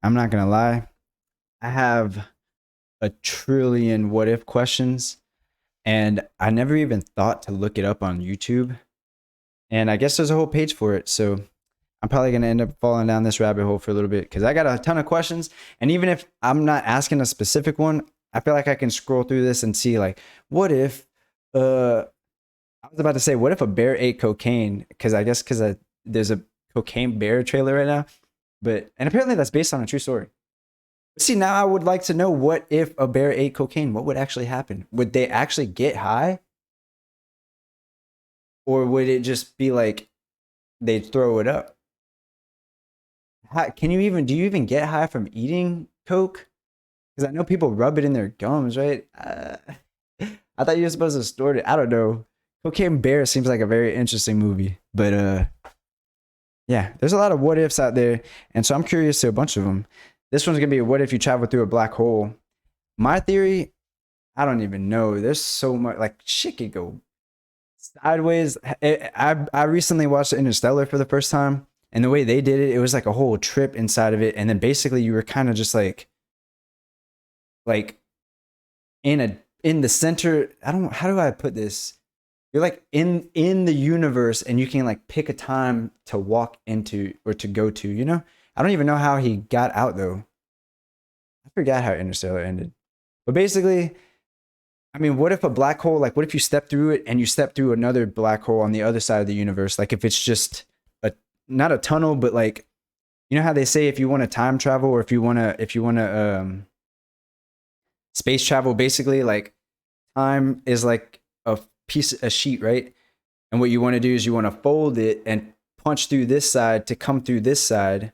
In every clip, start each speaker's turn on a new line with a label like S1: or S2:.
S1: I'm not gonna lie. I have a trillion what if questions, and I never even thought to look it up on YouTube. And I guess there's a whole page for it. So I'm probably gonna end up falling down this rabbit hole for a little bit because I got a ton of questions. And even if I'm not asking a specific one, I feel like I can scroll through this and see like, what if I was about to say, what if a bear ate cocaine? Because I guess there's a cocaine bear trailer right now, but and apparently that's based on a true story. See, now I would like to know, what if a bear ate cocaine? What would actually happen? Would they actually get high? Or would it just be like they'd throw it up? Do you even get high from eating coke? Because I know people rub it in their gums, right? I thought you were supposed to store it. I don't know. Cocaine Bear seems like a very interesting movie. But yeah, there's a lot of what ifs out there. And so I'm curious to a bunch of them. This one's going to be, what if you travel through a black hole? My theory, I don't even know. There's so much, like, shit could go sideways. I recently watched Interstellar for the first time, and the way they did it, it was like a whole trip inside of it. And then basically you were kind of just like in the center. I don't, how do I put this? You're like in the universe, and you can like pick a time to walk into or to go to, you know? I don't even know how he got out though. I forgot how Interstellar ended. But basically, I mean, what if a black hole, like what if you step through it and you step through another black hole on the other side of the universe? Like if it's just a, not a tunnel, but like, you know how they say if you want to time travel, or if you want to space travel, basically like time is like a sheet, right? And what you want to do is you want to fold it and punch through this side to come through this side.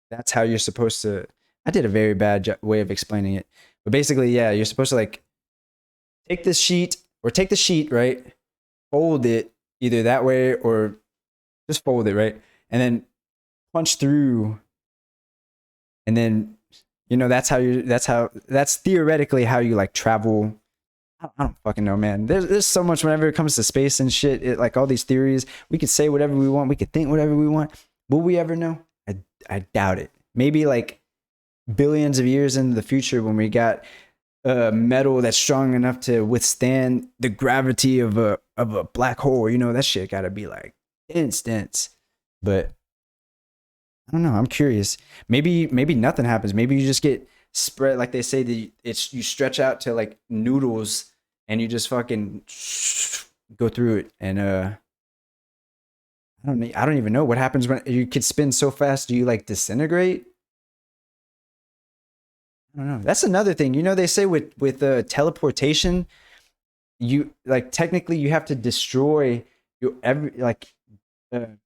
S1: That's how you're supposed to. I did a very bad way of explaining it, but basically, yeah, you're supposed to like take this sheet, or take the sheet, right? Fold it either that way or just fold it, right? And then punch through, and then, you know, that's theoretically how you like travel. I don't fucking know, man. There's so much whenever it comes to space and shit. Like all these theories, we could say whatever we want, we could think whatever we want. Will we ever know? I doubt it. Maybe like billions of years into the future, when we got metal that's strong enough to withstand the gravity of a black hole. You know, that shit gotta be like dense. But I don't know. I'm curious. Maybe nothing happens. Maybe you just get spread, like they say, you stretch out to like noodles, and you just fucking go through it. And I don't even know what happens when you could spin so fast. Do you like disintegrate? I don't know. That's another thing. You know, they say with teleportation, you like technically you have to destroy your every like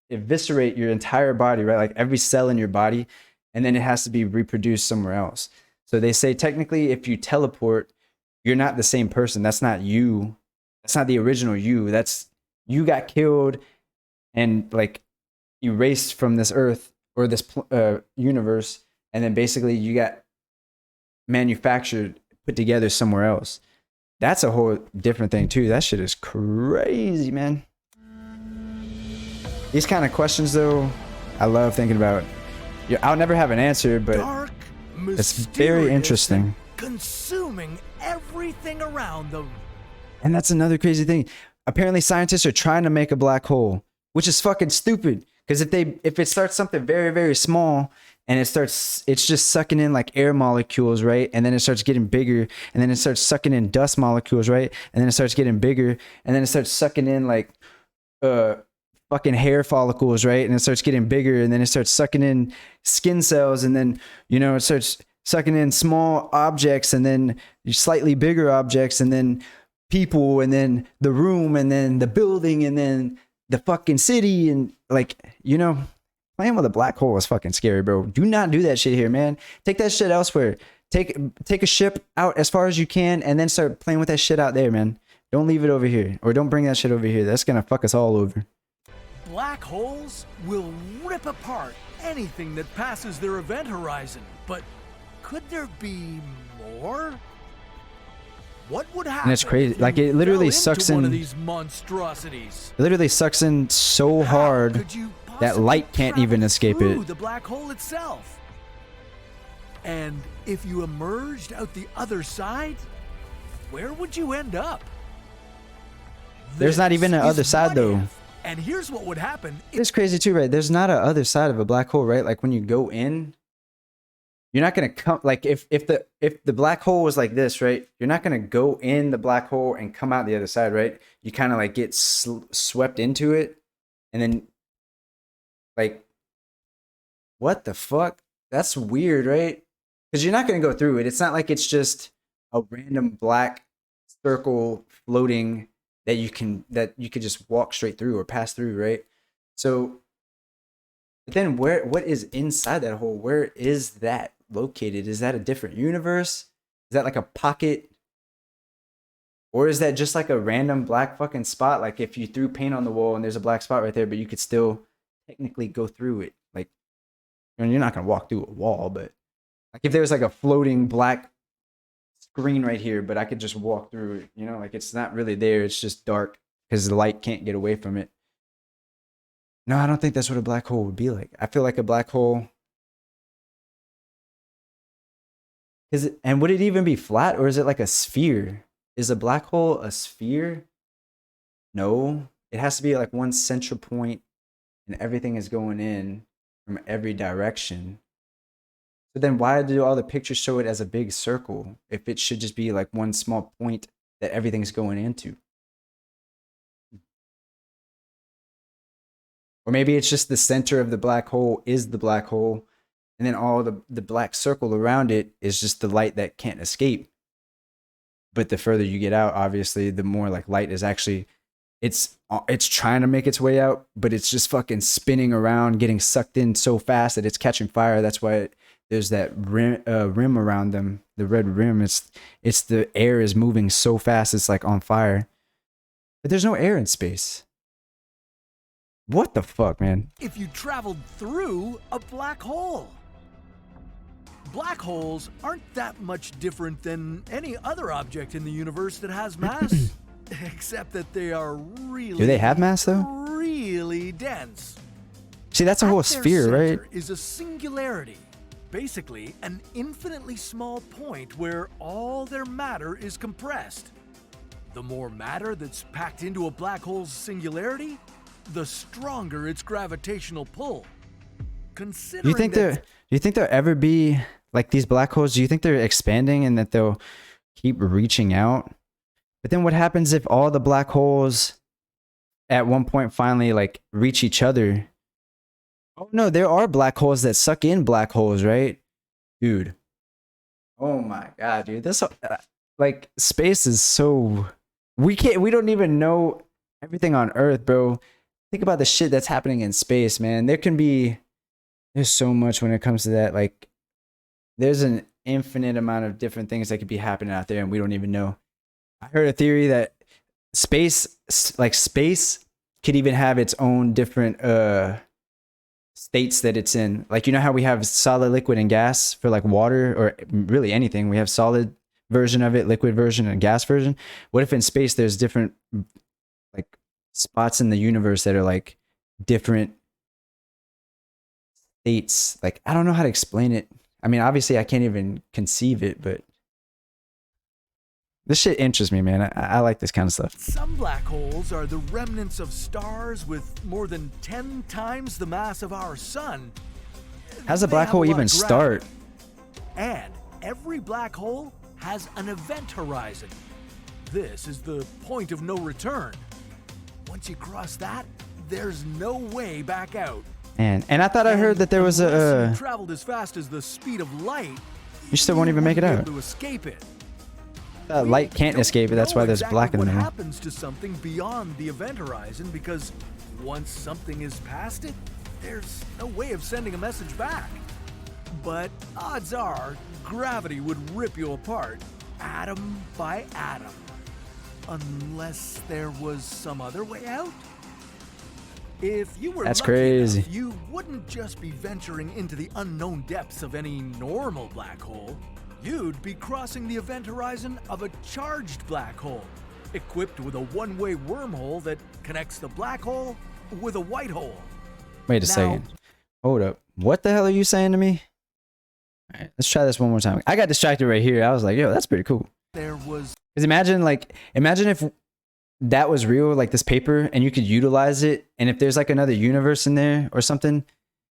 S1: eviscerate your entire body, right? Like every cell in your body, and then it has to be reproduced somewhere else. So they say technically, if you teleport, you're not the same person. That's not you. That's not the original you. That's, you got killed and like erased from this earth or this universe, and then basically you got manufactured, put together somewhere else. That's a whole different thing too. That shit is crazy, man. These kind of questions though, I love thinking about. Yeah, I'll never have an answer, but
S2: Dark,
S1: it's very interesting.
S2: consuming everything around them.
S1: And that's another crazy thing. Apparently scientists are trying to make a black hole, which is fucking stupid. Because if it starts something very, very small, and it's just sucking in like air molecules, right? And then it starts getting bigger, and then it starts sucking in dust molecules, right? And then it starts getting bigger, and then it starts sucking in like fucking hair follicles, right? And it starts getting bigger, and then it starts sucking in skin cells, and then, you know, it starts sucking in small objects, and then slightly bigger objects, and then people, and then the room, and then the building, and then the fucking city. And like, you know, playing with a black hole is fucking scary, bro. Do not do that shit here, man. Take that shit elsewhere. Take a ship out as far as you can, and then start playing with that shit out there, man. Don't leave it over here, or don't bring that shit over here. That's gonna fuck us all over.
S2: Black holes will rip apart anything that passes their event horizon. But could there be more? What would happen?
S1: And it's crazy. Like it literally sucks in.
S2: One of these monstrosities.
S1: It literally sucks in so hard that light can't even escape it.
S2: The black hole itself. And if you emerged out the other side, where would you end up?
S1: There's not even an
S2: This
S1: other
S2: is
S1: side
S2: What
S1: though.
S2: If. And here's what would happen if
S1: It's crazy too, right? There's not a other side of a black hole, right? Like when you go in, you're not gonna come like if the black hole was like this, right? You're not gonna go in the black hole and come out the other side, right? You kind of like get swept into it, and then like, what the fuck? That's weird, right? Because you're not gonna go through it. It's not like it's just a random black circle floating that you could just walk straight through or pass through, right? So, but then what is inside that hole? Where is that located? Is that a different universe? Is that like a pocket? Or is that just like a random black fucking spot? Like if you threw paint on the wall and there's a black spot right there, but you could still technically go through it. Like, I mean, you're not gonna walk through a wall, but like if there's like a floating black screen right here, but I could just walk through it, you know, like it's not really there. It's just dark because the light can't get away from it. No, I don't think that's what a black hole would be like. I feel like a black hole and would it even be flat or is it like a sphere? Is a black hole a sphere? No, it has to be like one central point and everything is going in from every direction. So then why do all the pictures show it as a big circle if it should just be like one small point that everything's going into? Or maybe it's just the center of the black hole is the black hole, and then all the black circle around it is just the light that can't escape. But the further you get out, obviously, the more like light is actually, it's trying to make its way out, but it's just fucking spinning around, getting sucked in so fast that it's catching fire. That's why there's that rim around them, the red rim. It's the air is moving so fast, it's like on fire. But there's no air in space. What the fuck, man?
S2: if you traveled through a black hole? Black holes aren't that much different than any other object in the universe that has mass, except that they are really
S1: Do they have mass though?
S2: really dense.
S1: See, that's a whole
S2: At their
S1: sphere, right?
S2: center is a singularity, basically an infinitely small point where all their matter is compressed. The more matter that's packed into a black hole's singularity, the stronger its gravitational pull. Considering
S1: Do you think there'll ever be like these black holes? Do you think they're expanding and that they'll keep reaching out? But then what happens if all the black holes at one point finally like reach each other? Oh no, there are black holes that suck in black holes, right? Dude. Oh my god, dude. This like space is so we don't even know everything on Earth, bro. Think about the shit that's happening in space, man. There's so much when it comes to that. Like there's an infinite amount of different things that could be happening out there and we don't even know. I heard a theory that space could even have its own different states that it's in. Like, you know how we have solid, liquid, and gas for like water or really anything? We have solid version of it, liquid version, and gas version. What if in space there's different like spots in the universe that are like different states? Like, I don't know how to explain it. I mean, obviously I can't even conceive it, but this shit interests me, man. I like this kind of stuff.
S2: some black holes are the remnants of stars with more than 10 times the mass of our sun.
S1: How's a
S2: They
S1: black
S2: have a
S1: hole
S2: lot
S1: even
S2: of
S1: start?
S2: gravity. And every black hole has an event horizon. This is the point of no return. Once you cross that, there's no way back out.
S1: And I thought I heard that there was
S2: Unless you
S1: a
S2: traveled as fast as the speed of light,
S1: you still won't even make it
S2: wouldn't
S1: out.
S2: be able to escape it.
S1: Light can't
S2: Don't
S1: escape it. That's
S2: know
S1: why there's
S2: exactly
S1: black in the
S2: what
S1: middle.
S2: happens to something beyond the event horizon, because once something is past it, there's no way of sending a message back. But odds are gravity would rip you apart, atom by atom. Unless there was some other way out? If you were
S1: That's
S2: lucky
S1: crazy.
S2: enough, you wouldn't just be venturing into the unknown depths of any normal black hole. You'd be crossing the event horizon of a charged black hole, equipped with a one-way wormhole that connects the black hole with a white hole.
S1: Wait a
S2: Now-
S1: second. Hold up. What the hell are you saying to me? All right, let's try this one more time. I got distracted right here. I was like, yo, that's pretty cool.
S2: There was
S1: Because imagine if that was real, like this paper, and you could utilize it. And if there's like another universe in there or something,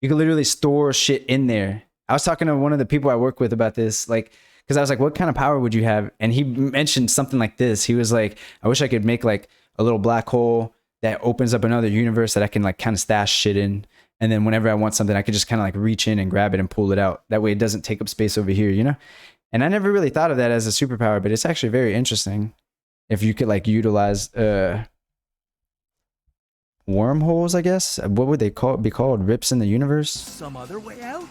S1: you could literally store shit in there. I was talking to one of the people I work with about this, like, because I was like, what kind of power would you have? And he mentioned something like this. He was like, I wish I could make like a little black hole that opens up another universe that I can like kind of stash shit in. And then whenever I want something, I could just kind of like reach in and grab it and pull it out. That way it doesn't take up space over here, you know? And I never really thought of that as a superpower, but it's actually very interesting if you could like utilize wormholes, I guess. What would they be called? Rips in the universe?
S2: some other way out?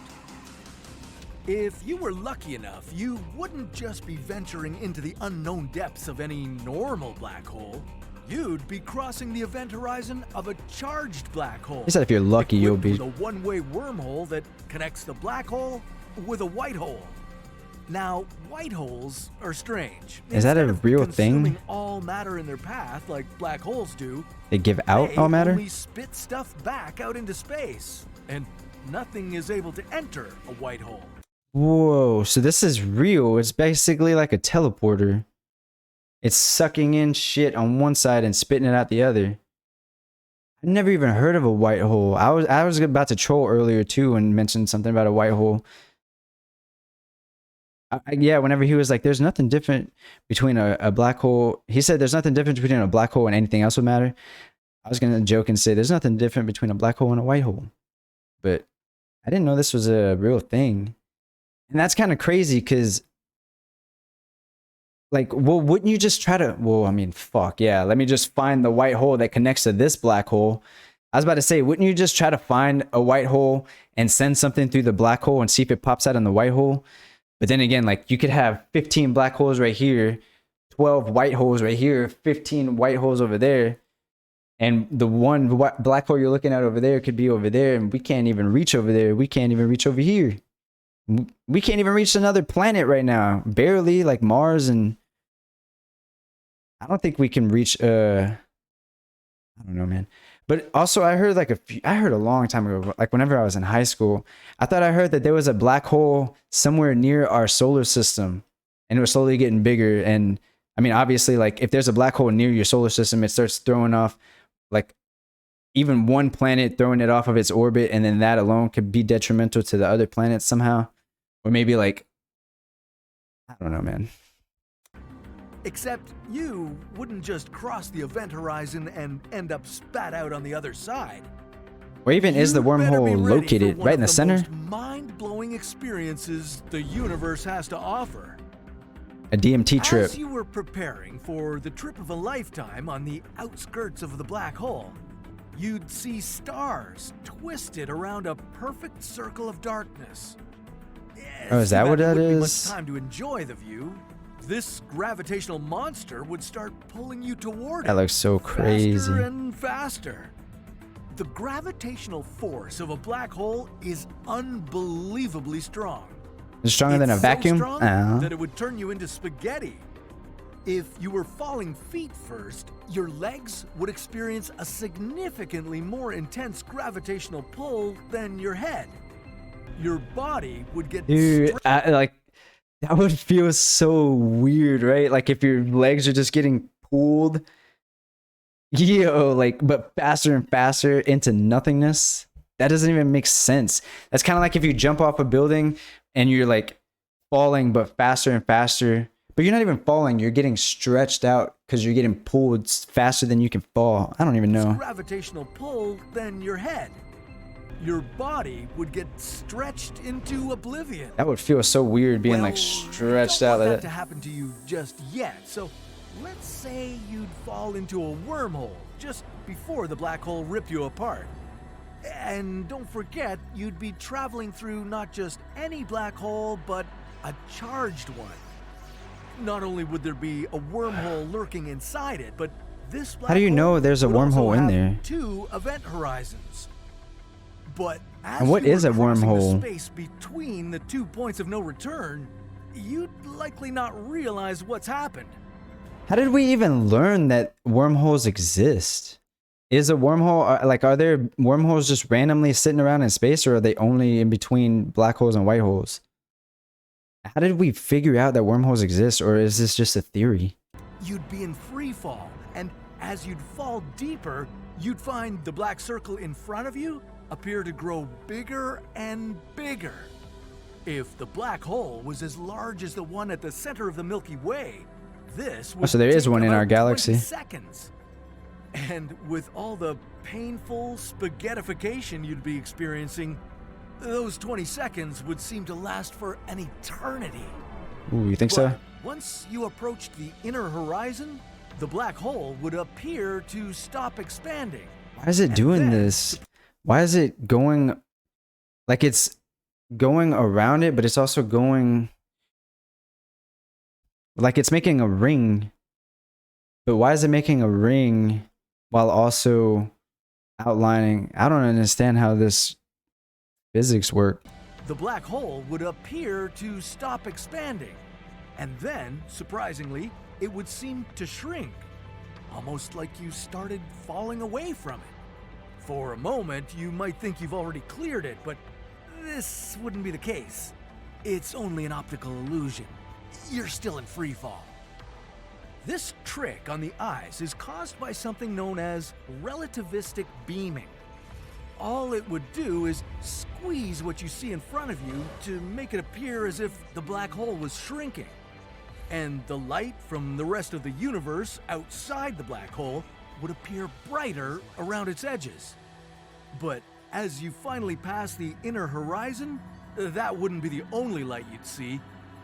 S2: If you were lucky enough, you wouldn't just be venturing into the unknown depths of any normal black hole. You'd be crossing the event horizon of a charged black hole.
S1: He said if you're lucky, you'll
S2: equipped
S1: be...
S2: with a one-way wormhole that connects the black hole with a white hole. Now, white holes are strange.
S1: Is that a
S2: Instead of
S1: real
S2: consuming
S1: thing?
S2: all matter in their path like black holes do,
S1: They give out
S2: they
S1: all matter?
S2: only spit stuff back out into space, and nothing is able to enter a white hole.
S1: Whoa, so this is real. It's basically like a teleporter. It's sucking in shit on one side and spitting it out the other. I never even heard of a white hole. I was about to troll earlier too and mention something about a white hole. Yeah, whenever he was like, there's nothing different between a black hole. He said there's nothing different between a black hole and anything else would matter. I was going to joke and say there's nothing different between a black hole and a white hole. But I didn't know this was a real thing. And that's kind of crazy because, like, well, wouldn't you just try to, well, I mean, fuck, yeah, let me just find the white hole that connects to this black hole. I was about to say, wouldn't you just try to find a white hole and send something through the black hole and see if it pops out in the white hole? But then again, like, you could have 15 black holes right here, 12 white holes right here, 15 white holes over there. And the one black hole you're looking at over there could be over there, and we can't even reach over there. We can't even reach over here. We can't even reach another planet right now. Barely, like Mars, and I don't think we can reach I don't know, man. But also I heard I heard a long time ago, like whenever I was in high school, I thought I heard that there was a black hole somewhere near our solar system and it was slowly getting bigger. And I mean, obviously, like if there's a black hole near your solar system, it starts throwing off like even one planet, throwing it off of its orbit, and then that alone could be detrimental to the other planets somehow. Or maybe like, I don't know, man.
S2: Except you wouldn't just cross the event horizon and end up spat out on the other side.
S1: Where even is the
S2: You better be
S1: wormhole
S2: ready
S1: located?
S2: for one
S1: Right
S2: of
S1: in the center?
S2: most mind-blowing experiences the universe has to offer.
S1: A DMT trip.
S2: As you were preparing for the trip of a lifetime on the outskirts of the black hole, you'd see stars twisted around a perfect circle of darkness.
S1: Oh, is that what that
S2: There wouldn't be
S1: is?
S2: much time to enjoy the view. This gravitational monster would start pulling you toward it.
S1: That looks so crazy.
S2: Faster and faster. The gravitational force of a black hole is unbelievably strong.
S1: It's stronger than a
S2: It's
S1: vacuum?
S2: So strong
S1: Uh-huh.
S2: that it would turn you into spaghetti. If you were falling feet first, your legs would experience a significantly more intense gravitational pull than your head. Your body would get
S1: Dude, like, that would feel so weird, right? Like if your legs are just getting pulled, like, but faster and faster into nothingness. That doesn't even make sense. That's kind of like if you jump off a building and you're like falling, but faster and faster. But you're not even falling. You're getting stretched out because you're getting pulled faster than you can fall. I don't even know.
S2: Gravitational pull than your head. Your body would get stretched into oblivion.
S1: That would feel so weird being like
S2: Well,
S1: stretched
S2: you don't
S1: out
S2: want
S1: like
S2: that to
S1: that.
S2: happen to you just yet. So let's say you'd fall into a wormhole just before the black hole ripped you apart. And don't forget, you'd be traveling through not just any black hole, but a charged one. Not only would there be a wormhole lurking inside it, but this black
S1: How do you know
S2: hole
S1: there's a
S2: would also
S1: wormhole in
S2: have
S1: there?
S2: 2 event horizons. But as
S1: And what
S2: you
S1: is
S2: were
S1: a
S2: crossing
S1: wormhole?
S2: the space between the 2 points of no return, you'd likely not realize what's happened.
S1: How did we even learn that wormholes exist? Is a wormhole, like, are there wormholes just randomly sitting around in space, or are they only in between black holes and white holes? How did we figure out that wormholes exist, or is this just a theory?
S2: You'd be in free fall, and as you'd fall deeper, you'd find the black circle in front of you appear to grow bigger and bigger. If the black hole was as large as the one at the center of the Milky Way, this would
S1: so there is
S2: take
S1: one in
S2: about
S1: our galaxy.
S2: 20 seconds. And with all the painful spaghettification you'd be experiencing, those 20 seconds would seem to last for an eternity.
S1: Ooh, you think so?
S2: But once you approached the inner horizon, the black hole would appear to stop expanding.
S1: Why is it doing this? Why is it going like it's going around it, but it's also going like it's making a ring? But why is it making a ring while also outlining? I don't understand how this physics work.
S2: The black hole would appear to stop expanding, and then, surprisingly, it would seem to shrink, almost like you started falling away from it. For a moment, you might think you've already cleared it, but this wouldn't be the case. It's only an optical illusion. You're still in free fall. This trick on the eyes is caused by something known as relativistic beaming. All it would do is squeeze what you see in front of you to make it appear as if the black hole was shrinking. And the light from the rest of the universe outside the black hole would appear brighter around its edges. But as you finally pass the inner horizon, that wouldn't be the only light you'd see.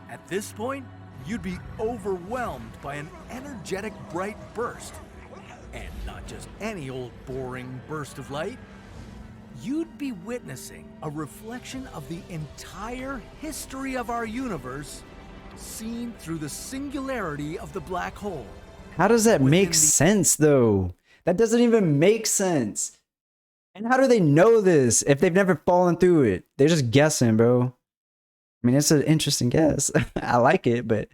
S2: At this point, you'd be overwhelmed by an energetic bright burst. And not just any old boring burst of light. You'd be witnessing a reflection of the entire history of our universe seen through the singularity of the black hole.
S1: How does that make
S2: the-
S1: sense though? That doesn't even make sense. And how do they know this if they've never fallen through it? They're just guessing, bro. I mean, it's an interesting guess. I like it, but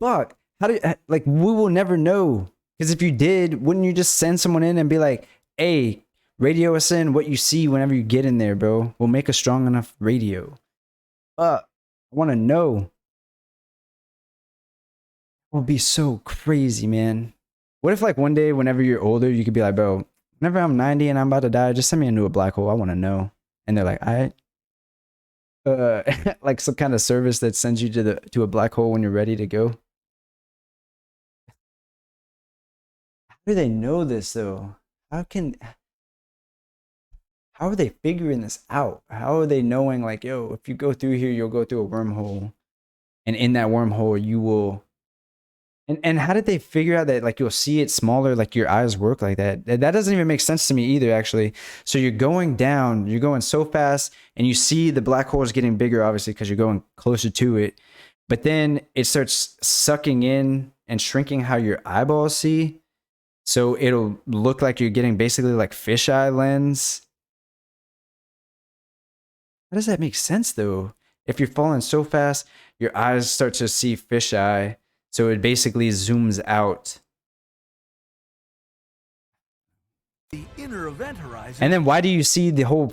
S1: fuck, how do you, like, we will never know. Because if you did, wouldn't you just send someone in and be like, hey, radio us in what you see whenever you get in there, bro? We'll make a strong enough radio. I want to know. It would be so crazy, man. What if like one day, whenever you're older, you could be like, bro, whenever I'm 90 and I'm about to die, just send me into a black hole. I want to know. And they're like, all right. Like some kind of service that sends you to a black hole when you're ready to go. How do they know this though? How are they figuring this out? How are they knowing like, yo, if you go through here, you'll go through a wormhole, and in that wormhole you will. And how did they figure out that like you'll see it smaller, like your eyes work like that? That doesn't even make sense to me either, actually. So you're going down, you're going so fast, and you see the black hole is getting bigger, obviously, because you're going closer to it. But then it starts sucking in and shrinking how your eyeballs see. So it'll look like you're getting basically like fisheye lens. How does that make sense though? If you're falling so fast, your eyes start to see fisheye. So it basically zooms out.
S2: The inner event horizon.
S1: And then why do you see the whole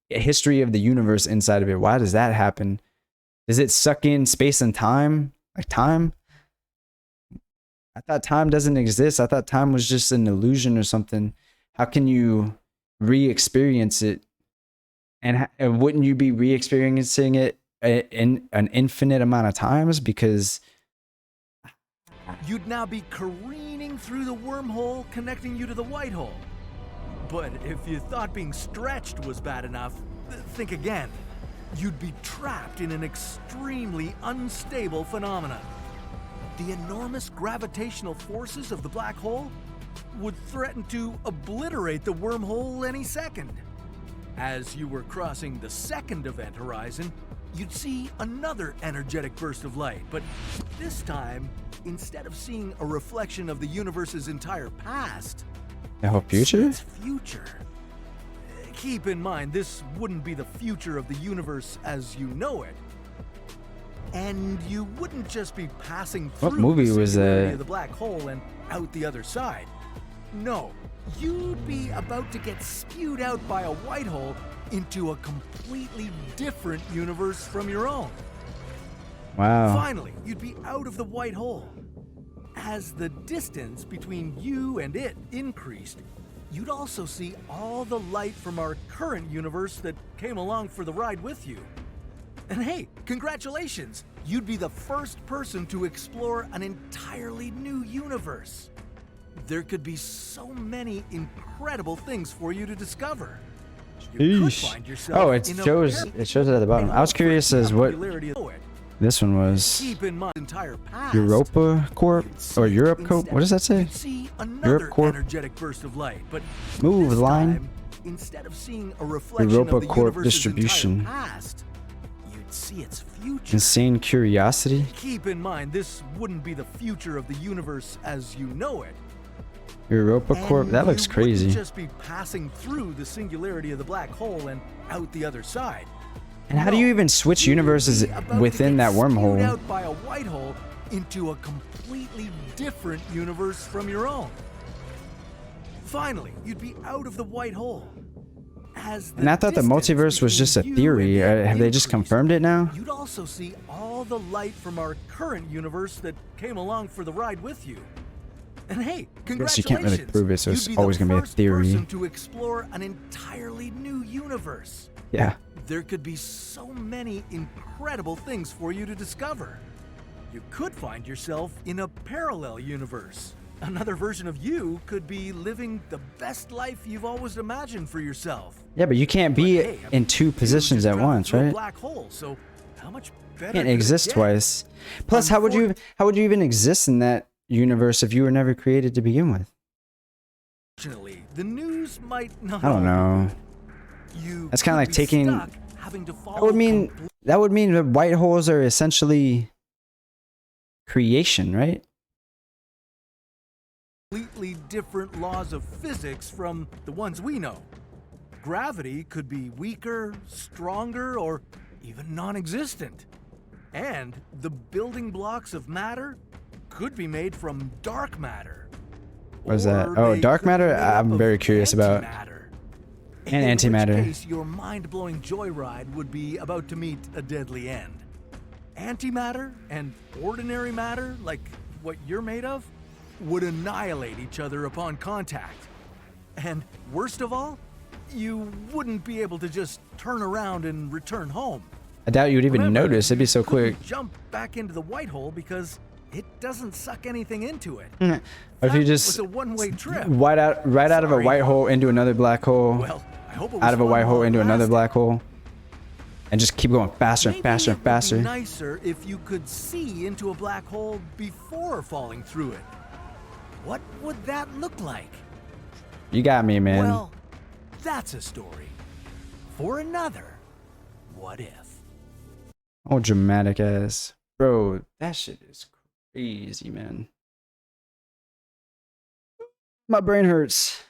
S1: history of the universe inside of it? Why does that happen? Does it suck in space and time? Like time? I thought time doesn't exist. I thought time was just an illusion or something. How can you re-experience it? And wouldn't you be re-experiencing it in an infinite amount of times? Because
S2: you'd now be careening through the wormhole connecting you to the white hole. But if you thought being stretched was bad enough, think again. You'd be trapped in an extremely unstable phenomenon. The enormous gravitational forces of the black hole would threaten to obliterate the wormhole any second. As you were crossing the second event horizon, you'd see another energetic burst of light, but this time, instead of seeing a reflection of the universe's entire past,
S1: the whole future?
S2: its future. Keep in mind, this wouldn't be the future of the universe as you know it. And you wouldn't just be passing through
S1: What movie
S2: the
S1: was
S2: singularity
S1: that?
S2: of the black hole and out the other side. No, you'd be about to get spewed out by a white hole into a completely different universe from your own.
S1: Wow.
S2: Finally, you'd be out of the white hole. As the distance between you and it increased, you'd also see all the light from our current universe that came along for the ride with you. And hey, congratulations! You'd be the first person to explore an entirely new universe. There could be so many incredible things for you to discover. You could
S1: Eesh.
S2: find yourself
S1: Oh, it
S2: in a
S1: shows it at the bottom. I was curious as what
S2: popularity of it.
S1: this one was.
S2: Keep in mind entire past.
S1: Europa Corp or Europe Corp. What does that say?
S2: You'd see another
S1: Europe Corp.
S2: energetic burst of light, but
S1: Move
S2: this
S1: line.
S2: time, instead of seeing a reflection
S1: Europa
S2: of the
S1: Corp
S2: universe's
S1: distribution.
S2: entire past, you'd see its future.
S1: Insane curiosity.
S2: Keep in mind, this wouldn't be the future of the universe as you know it.
S1: Europa Corp.
S2: And
S1: That looks
S2: you wouldn't
S1: crazy.
S2: just be passing through the singularity of the black hole and out the other side.
S1: And how do you even switch universes
S2: You'd be about to
S1: within
S2: get
S1: that
S2: spewed
S1: wormhole?
S2: out by a white hole into a completely different universe from your own. Finally, you'd be out of the white hole. As
S1: And I thought the
S2: distance
S1: multiverse was just a
S2: between you
S1: theory.
S2: and it
S1: Have they just
S2: increased,
S1: confirmed it now?
S2: You'd also see all the light from our current universe that came along for the ride with you. And hey,
S1: Guess you
S2: congratulations!
S1: can't really prove it, so it's
S2: You'd be
S1: always
S2: the
S1: gonna be a
S2: first
S1: theory.
S2: person to explore an entirely new universe.
S1: Yeah.
S2: There could be so many incredible things for you to discover. You could find yourself in a parallel universe. Another version of you could be living the best life you've always imagined for yourself.
S1: Yeah, but you can't
S2: But
S1: be
S2: hey,
S1: in two
S2: you
S1: positions
S2: just
S1: at
S2: traveled
S1: once,
S2: through a
S1: right?
S2: black hole, so how much better
S1: Can't
S2: could it
S1: exist
S2: get?
S1: twice. Plus, how would you even exist in that universe if you were never created to begin with?
S2: Unfortunately, the news might not.
S1: I don't know.
S2: You
S1: That's kinda
S2: could
S1: like
S2: be
S1: taking-
S2: stuck having to
S1: That
S2: follow
S1: would mean the white holes are essentially creation, right?
S2: completely different laws of physics from the ones we know. Gravity could be weaker, stronger, or even non-existent. And the building blocks of matter could be made from dark matter.
S1: What is that?
S2: Or
S1: Oh,
S2: they
S1: dark
S2: could be
S1: matter?
S2: made up
S1: I'm
S2: of
S1: very curious about.
S2: antimatter.
S1: And
S2: In
S1: antimatter.
S2: which case, your mind-blowing joyride would be about to meet a deadly end. Antimatter and ordinary matter, like what you're made of, would annihilate each other upon contact. And worst of all, you wouldn't be able to just turn around and return home.
S1: I doubt you would even
S2: Remember,
S1: notice. It'd be so
S2: you couldn't
S1: quick.
S2: Jump back into the white hole because it doesn't suck anything into it.
S1: Or if you
S2: That
S1: just
S2: was a one-way trip.
S1: right out of a
S2: Sorry.
S1: white hole into another black hole,
S2: Well, I hope it was
S1: out of a
S2: fun
S1: white hole
S2: while it
S1: into another
S2: lasted.
S1: black hole, and just keep going faster and
S2: Maybe
S1: faster
S2: it
S1: and
S2: would be
S1: faster.
S2: nicer if you could see into a black hole before falling through it. What would that look like?
S1: You got me, man.
S2: Well, that's a story for another What If.
S1: Oh, dramatic ass. Bro, that shit is crazy, man. My brain hurts.